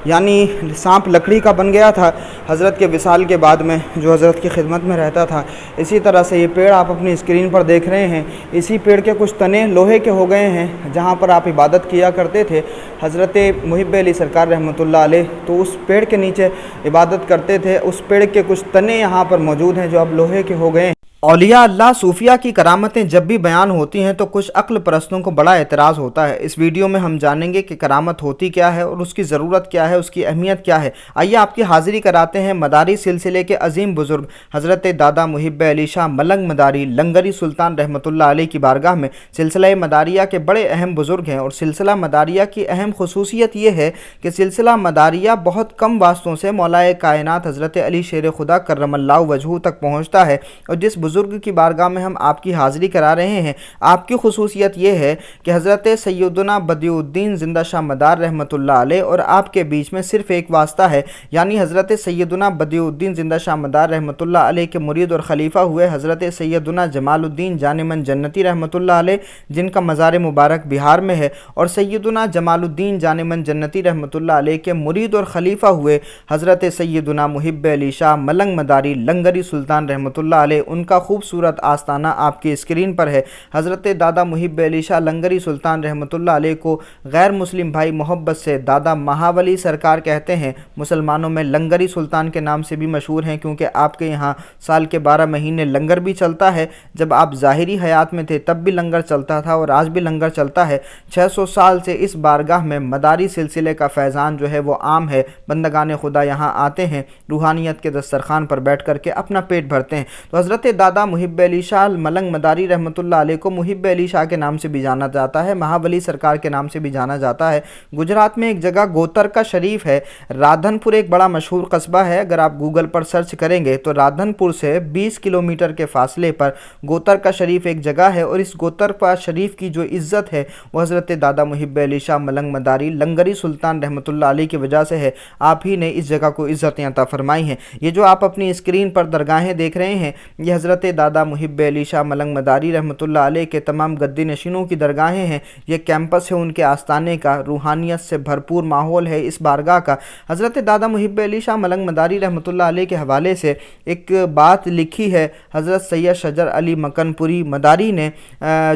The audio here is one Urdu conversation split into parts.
یعنی سانپ لکڑی کا بن گیا تھا حضرت کے وصال کے بعد میں، جو حضرت کی خدمت میں رہتا تھا۔ اسی طرح سے یہ پیڑ آپ اپنی اسکرین پر دیکھ رہے ہیں، اسی پیڑ کے کچھ تنے لوہے کے ہو گئے ہیں جہاں پر آپ عبادت کیا کرتے تھے حضرت محب علی سرکار رحمۃ اللہ علیہ، تو اس پیڑ کے نیچے عبادت کرتے تھے، اس پیڑ کے کچھ تنے یہاں پر موجود ہیں جو اب لوہے کے ہو گئے ہیں۔ اولیاء اللہ صوفیہ کی کرامتیں جب بھی بیان ہوتی ہیں تو کچھ عقل پرستوں کو بڑا اعتراض ہوتا ہے۔ اس ویڈیو میں ہم جانیں گے کہ کرامت ہوتی کیا ہے اور اس کی ضرورت کیا ہے، اس کی اہمیت کیا ہے۔ آئیے آپ کی حاضری کراتے ہیں مداری سلسلے کے عظیم بزرگ حضرت دادا محب علی شاہ ملنگ مداری لنگری سلطان رحمۃ اللہ علیہ کی بارگاہ میں۔ سلسلہ مداریہ کے بڑے اہم بزرگ ہیں اور سلسلہ مداریہ کی اہم خصوصیت یہ ہے کہ سلسلہ مداریہ بہت کم واسطوں سے مولا کائنات حضرت علی شیر خدا کرم اللہ وجہہ تک پہنچتا ہے، اور جس بزرگ کی بارگاہ میں ہم آپ کی حاضری کرا رہے ہیں، آپ کی خصوصیت یہ ہے کہ حضرت سیدنا بدیع الدین زندہ شاہ مدار رحمۃ اللہ علیہ اور آپ کے بیچ میں صرف ایک واسطہ ہے، یعنی حضرت سیدنا بدیع الدین زندہ شاہ مدار رحمۃ اللہ علیہ کے مرید اور خلیفہ ہوئے حضرت سیدنا جمال الدین جان من جنتی رحمۃ اللہ علیہ، جن کا مزار مبارک بہار میں ہے، اور سیدنا جمال الدین جان من جنتی رحمۃ اللہ علیہ کے مرید اور خلیفہ ہوئے حضرت سیدنا محب علی شاہ ملنگ مداری لنگری سلطان رحمۃ اللہ علیہ۔ ان کا خوبصورت آستانہ آپ کی اسکرین پر ہے۔ حضرت دادا محب علی شاہ لنگری سلطان رحمۃ اللہ علیہ کو غیر مسلم بھائی محبت سے دادا مہاولی سرکار کہتے ہیں۔ مسلمانوں میں لنگری سلطان کے نام سے بھی مشہور ہیں کیونکہ آپ کے یہاں سال کے 12 مہینے لنگر بھی چلتا ہے۔ جب آپ ظاہری حیات میں تھے تب بھی لنگر چلتا تھا اور آج بھی لنگر چلتا ہے۔ 600 سال سے اس بارگاہ میں مداری سلسلے کا فیضان جو ہے وہ عام ہے۔ بندگان خدا یہاں آتے ہیں، روحانیت کے دسترخوان پر بیٹھ کر کے اپنا پیٹ بھرتے ہیں۔ تو حضرت دادا محب علی شاہ ملنگ مداری رحمۃ اللہ علیہ کو محب علی شاہ کے نام سے بھی جانا جاتا ہے، مہاولی سرکار کے نام سے بھی جانا جاتا ہے۔ گجرات میں ایک جگہ گوترکا شریف ہے، رادھن پور ایک بڑا مشہور قصبہ ہے۔ اگر آپ گوگل پر سرچ کریں گے تو رادھن پور سے 20 کلومیٹر کے فاصلے پر گوترکا شریف ایک جگہ ہے، اور اس گوترکا شریف کی جو عزت ہے وہ حضرت دادا محب علی شاہ ملنگ مداری لنگری سلطان رحمۃ اللہ علیہ کی وجہ سے ہے۔ آپ ہی نے اس جگہ کو عزتیں عطا فرمائی ہیں۔ یہ جو آپ اپنی اسکرین پر درگاہیں دیکھ رہے ہیں، یہ حضرت دادا محب علی شاہ ملنگ مداری رحمۃ اللہ علیہ کے تمام گدی نشینوں کی درگاہیں ہیں۔ یہ کیمپس ہے ان کے آستانے کا، روحانیت سے بھرپور ماحول ہے اس بارگاہ کا۔ حضرت دادا محب علی شاہ ملنگ مداری رحمۃ اللہ علیہ کے حوالے سے ایک بات لکھی ہے حضرت سید شجر علی مکن پوری مداری نے،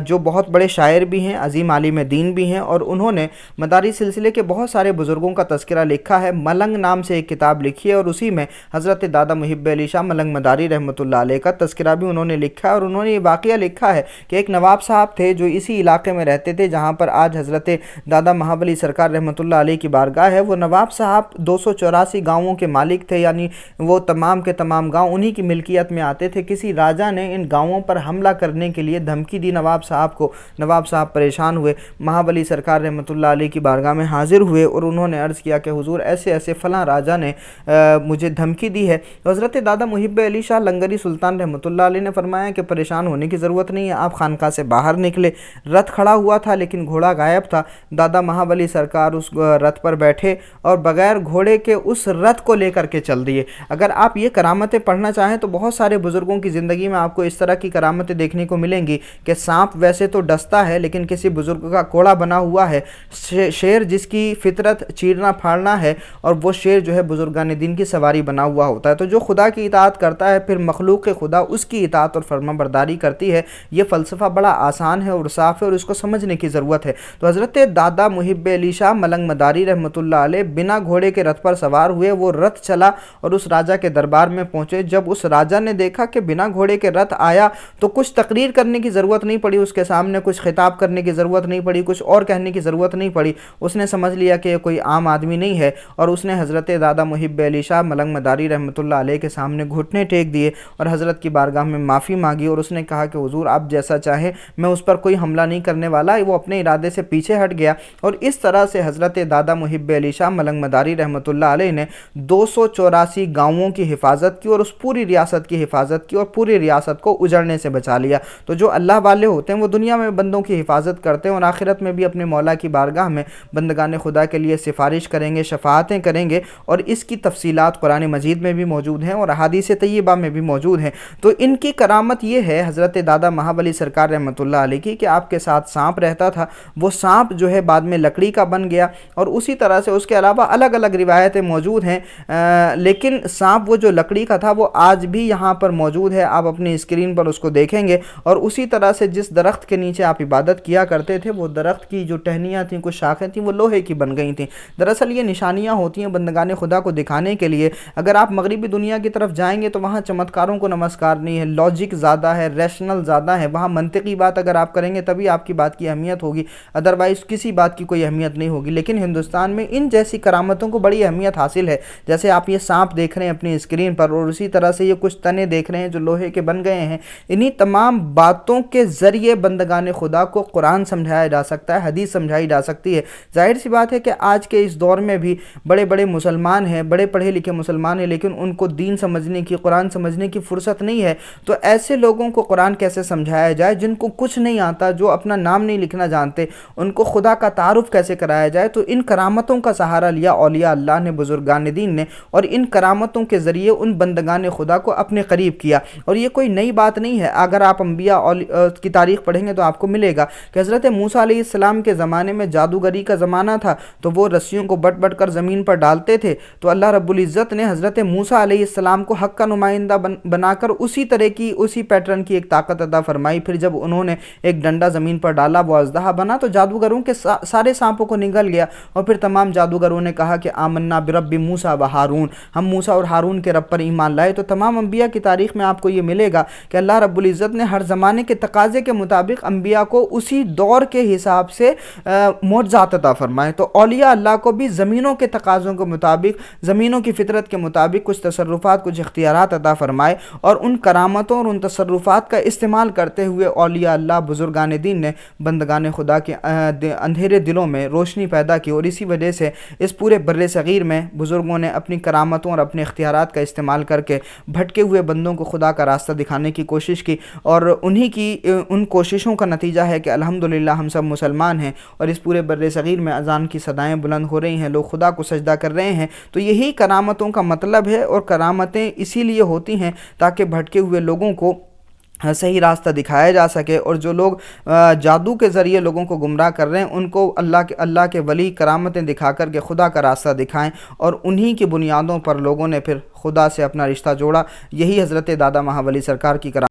جو بہت بڑے شاعر بھی ہیں، عظیم عالم دین بھی ہیں، اور انہوں نے مداری سلسلے کے بہت سارے بزرگوں کا تذکرہ لکھا ہے۔ ملنگ نام سے ایک کتاب لکھی ہے اور اسی میں حضرت دادا محب علی شاہ ملنگ مداری رحمۃ اللہ علیہ کا تذکرہ بھی انہوں نے لکھا ہے، اور انہوں نے یہ واقعہ لکھا ہے کہ ایک نواب صاحب تھے جو اسی علاقے میں رہتے تھے جہاں پر آج حضرت دادا مہاولی سرکار رحمۃ اللہ علیہ کی بارگاہ ہے۔ وہ نواب صاحب 284 گاؤں کے مالک تھے، یعنی وہ تمام کے تمام گاؤں انہی کی ملکیت میں آتے تھے۔ کسی راجہ نے ان گاؤں پر حملہ کرنے کے لیے دھمکی دی نواب صاحب کو۔ نواب صاحب پریشان ہوئے، مہاولی سرکار رحمۃ اللہ علیہ کی بارگاہ میں حاضر ہوئے اور انہوں نے عرض کیا کہ حضور ایسے ایسے فلاں راجہ نے مجھے دھمکی دی ہے۔ تو حضرت دادا محب علی شاہ لنگری سلطان رحمۃ اللہ علیہ نے فرمایا کہ پریشان ہونے کی ضرورت نہیں ہے، آپ خانقاہ سے باہر نکلے۔ رتھ کھڑا ہوا تھا لیکن گھوڑا غائب تھا۔ دادا مہاولی سرکار اس رتھ پر بیٹھے اور بغیر گھوڑے کے اس رتھ کو لے کر کے چل دیے۔ اگر آپ یہ کرامتیں پڑھنا چاہیں تو بہت سارے بزرگوں کی زندگی میں آپ کو اس طرح کی کرامتیں دیکھنے کو ملیں گی کہ سانپ ویسے تو ڈستا ہے لیکن کسی بزرگ کا کوڑا بنا ہوا ہے، شیر جس کی فطرت چیرنا پھاڑنا ہے، اور وہ شیر جو ہے بزرگان دین کی سواری بنا ہوا ہوتا ہے۔ تو جو خدا کی اطاعت کرتا ہے پھر مخلوق خدا اس کی اطاعت اور فرما برداری کرتی ہے۔ یہ فلسفہ بڑا آسان ہے اور صاف ہے اور اس کو سمجھنے کی ضرورت ہے۔ تو حضرت دادا محب علی شاہ ملنگ مداری رحمۃ اللہ علیہ بنا گھوڑے کے رتھ پر سوار ہوئے، وہ رتھ چلا اور اس راجہ کے دربار میں پہنچے۔ جب اس راجہ نے دیکھا کہ بنا گھوڑے کے رتھ آیا تو کچھ تقریر کرنے کی ضرورت نہیں پڑی، اس کے سامنے کچھ خطاب کرنے کی ضرورت نہیں پڑی، کچھ اور کہنے کی ضرورت نہیں پڑی۔ اس نے سمجھ لیا کہ یہ کوئی عام آدمی نہیں ہے، اور اس نے حضرت دادا محب علی شاہ ملنگ مداری رحمۃ اللہ علیہ کے سامنے گھٹنے ٹیک دیے اور حضرت کی بارگاہ میں معافی مانگی، اور اس نے کہا کہ حضور آپ جیسا چاہیں، میں اس پر کوئی حملہ نہیں کرنے والا۔ وہ اپنے ارادے سے پیچھے ہٹ گیا، اور اس طرح سے حضرت دادا محب علی شاہ ملنگ مداری رحمۃ اللہ علیہ نے 284 گاؤں کی حفاظت کی اور اس پوری ریاست کی حفاظت کی اور پوری ریاست کو اجڑنے سے بچا لیا۔ تو جو اللہ والے ہوتے ہیں وہ دنیا میں بندوں کی حفاظت کرتے ہیں اور آخرت میں بھی اپنے مولا کی بارگاہ میں بندگان خدا کے لیے سفارش کریں گے، شفاعتیں کریں گے، اور اس کی تفصیلات قرآن مجید میں بھی موجود ہیں اور احادیث طیبہ میں بھی موجود ہیں۔ تو ان ان کی کرامت یہ ہے حضرت دادا مہاولی سرکار رحمۃ اللہ علیہ کی کہ آپ کے ساتھ سانپ رہتا تھا، وہ سانپ جو ہے بعد میں لکڑی کا بن گیا، اور اسی طرح سے اس کے علاوہ الگ الگ روایتیں موجود ہیں، لیکن سانپ وہ جو لکڑی کا تھا وہ آج بھی یہاں پر موجود ہے، آپ اپنی اسکرین پر اس کو دیکھیں گے۔ اور اسی طرح سے جس درخت کے نیچے آپ عبادت کیا کرتے تھے وہ درخت کی جو ٹہنیاں تھیں، کچھ شاخیں تھیں، وہ لوہے کی بن گئی تھیں۔ دراصل یہ نشانیاں ہوتی ہیں بندگان خدا کو دکھانے کے لیے۔ اگر آپ مغربی دنیا کی طرف جائیں گے تو وہاں چمتکاروں کو نمسکار نہیں ہے، لاجک زیادہ ہے، ریشنل زیادہ ہے، وہاں منطقی بات اگر آپ کریں گے تبھی آپ کی بات کی اہمیت ہوگی، ادروائز کسی بات کی کوئی اہمیت نہیں ہوگی۔ لیکن ہندوستان میں ان جیسی کرامتوں کو بڑی اہمیت حاصل ہے، جیسے آپ یہ سانپ دیکھ رہے ہیں اپنی اسکرین پر، اور اسی طرح سے یہ کچھ تنے دیکھ رہے ہیں جو لوہے کے بن گئے ہیں۔ انہی تمام باتوں کے ذریعے بندگان خدا کو قرآن سمجھایا جا سکتا ہے، حدیث سمجھائی جا سکتی ہے۔ ظاہر سی بات ہے کہ آج کے اس دور میں بھی بڑے بڑے مسلمان ہیں، بڑے پڑھے لکھے مسلمان ہیں، لیکن ان کو دین سمجھنے کی، قرآن سمجھنے کی فرصت نہیں ہے۔ تو ایسے لوگوں کو قرآن کیسے سمجھایا جائے جن کو کچھ نہیں آتا، جو اپنا نام نہیں لکھنا جانتے، ان کو خدا کا تعارف کیسے کرایا جائے؟ تو ان کرامتوں کا سہارا لیا اولیاء اللہ نے، بزرگان دین نے، اور ان کرامتوں کے ذریعے ان بندگان خدا کو اپنے قریب کیا۔ اور یہ کوئی نئی بات نہیں ہے، اگر آپ انبیاء کی تاریخ پڑھیں گے تو آپ کو ملے گا کہ حضرت موسیٰ علیہ السلام کے زمانے میں جادوگری کا زمانہ تھا، تو وہ رسیوں کو بٹ بٹ کر زمین پر ڈالتے تھے، تو اللہ رب العزت نے حضرت موسیٰ علیہ السلام کو حق کا نمائندہ بنا کر اسی طرح کی، اسی پیٹرن کی ایک طاقت عطا فرمائی۔ پھر جب انہوں نے ایک ڈنڈا زمین پر ڈالا، وہ اژدہا بنا، تو جادوگروں کے سارے سانپوں کو نگل گیا، اور پھر تمام جادوگروں نے کہا کہ آمنا برب موسیٰ و ہارون، ہم موسیٰ اور ہارون کے رب پر ایمان لائے۔ تو تمام انبیاء کی تاریخ میں آپ کو یہ ملے گا کہ اللہ رب العزت نے ہر زمانے کے تقاضے کے مطابق انبیاء کو اسی دور کے حساب سے معجزات عطا فرمائے۔ تو اولیاء اللہ کو بھی زمینوں کے تقاضوں کے مطابق، زمینوں کی فطرت کے مطابق کچھ تصرفات، کچھ اختیارات عطا فرمائے، اور ان کرامتوں اور ان تصرفات کا استعمال کرتے ہوئے اولیاء اللہ، بزرگان دین نے بندگان خدا کے اندھیرے دلوں میں روشنی پیدا کی، اور اسی وجہ سے اس پورے بر صغیر میں بزرگوں نے اپنی کرامتوں اور اپنے اختیارات کا استعمال کر کے بھٹکے ہوئے بندوں کو خدا کا راستہ دکھانے کی کوشش کی، اور انہی کی ان کوششوں کا نتیجہ ہے کہ الحمدللہ ہم سب مسلمان ہیں، اور اس پورے بر صغیر میں اذان کی صدائیں بلند ہو رہی ہیں، لوگ خدا کو سجدہ کر رہے ہیں۔ تو یہی کرامتوں کا مطلب ہے، اور کرامتیں اسی لیے ہوتی ہیں تاکہ بھٹکے ہوئے لوگوں کو صحیح راستہ دکھایا جا سکے، اور جو لوگ جادو کے ذریعے لوگوں کو گمراہ کر رہے ہیں ان کو اللہ کے ولی کرامتیں دکھا کر کے خدا کا راستہ دکھائیں، اور انہی کی بنیادوں پر لوگوں نے پھر خدا سے اپنا رشتہ جوڑا۔ یہی حضرت دادا مہاولی سرکار کی کرامت